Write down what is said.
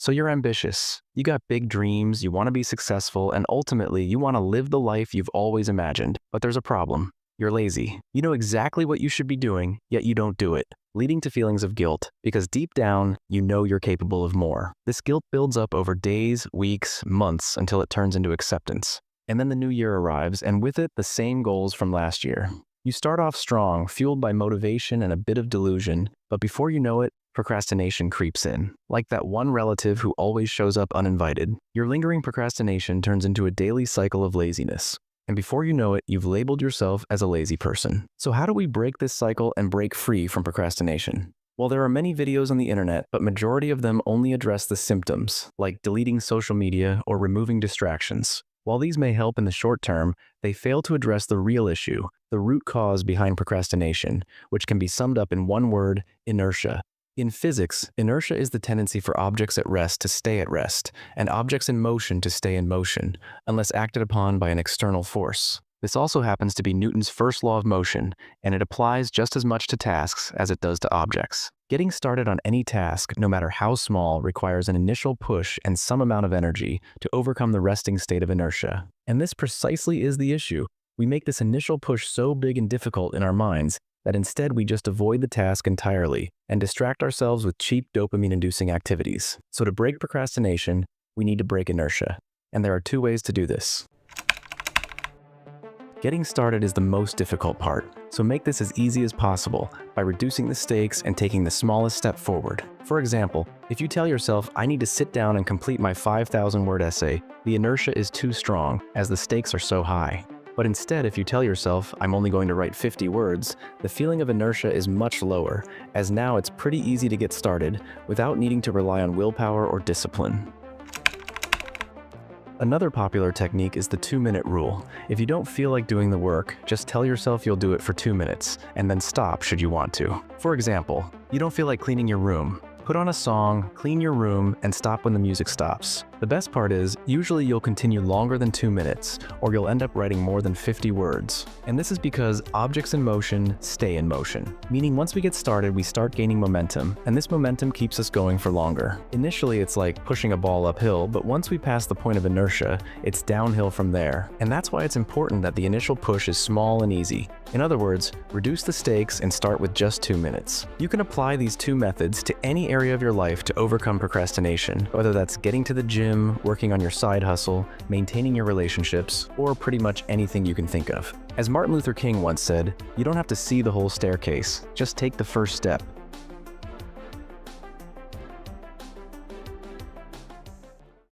So you're ambitious. You got big dreams, you want to be successful, and ultimately you want to live the life you've always imagined. But there's a problem. You're lazy. You know exactly what you should be doing, yet you don't do it, leading to feelings of guilt, because deep down, you know you're capable of more. This guilt builds up over days, weeks, months, until it turns into acceptance. And then the new year arrives, and with it, the same goals from last year. You start off strong, fueled by motivation and a bit of delusion, but before you know it, procrastination creeps in. Like that one relative who always shows up uninvited, your lingering procrastination turns into a daily cycle of laziness. And before you know it, you've labeled yourself as a lazy person. So how do we break this cycle and break free from procrastination? Well, there are many videos on the internet, but majority of them only address the symptoms, like deleting social media or removing distractions. While these may help in the short term, they fail to address the real issue, the root cause behind procrastination, which can be summed up in one word: inertia. In physics, inertia is the tendency for objects at rest to stay at rest, and objects in motion to stay in motion, unless acted upon by an external force. This also happens to be Newton's first law of motion, and it applies just as much to tasks as it does to objects. Getting started on any task, no matter how small, requires an initial push and some amount of energy to overcome the resting state of inertia. And this precisely is the issue. We make this initial push so big and difficult in our minds that instead we just avoid the task entirely and distract ourselves with cheap dopamine-inducing activities. So to break procrastination, we need to break inertia. And there are two ways to do this. Getting started is the most difficult part, so make this as easy as possible by reducing the stakes and taking the smallest step forward. For example, if you tell yourself, I need to sit down and complete my 5,000-word essay, the inertia is too strong, as the stakes are so high. But instead, if you tell yourself, I'm only going to write 50 words, the feeling of inertia is much lower, as now it's pretty easy to get started without needing to rely on willpower or discipline. Another popular technique is the 2-minute rule. If you don't feel like doing the work, just tell yourself you'll do it for 2 minutes, and then stop should you want to. For example, you don't feel like cleaning your room. Put on a song, clean your room, and stop when the music stops. The best part is, usually you'll continue longer than 2 minutes, or you'll end up writing more than 50 words. And this is because objects in motion stay in motion. Meaning once we get started, we start gaining momentum, and this momentum keeps us going for longer. Initially, it's like pushing a ball uphill, but once we pass the point of inertia, it's downhill from there. And that's why it's important that the initial push is small and easy. In other words, reduce the stakes and start with just 2 minutes. You can apply these two methods to any area of your life to overcome procrastination, whether that's getting to the gym, working on your side hustle, maintaining your relationships, or pretty much anything you can think of. As Martin Luther King once said, you don't have to see the whole staircase, just take the first step.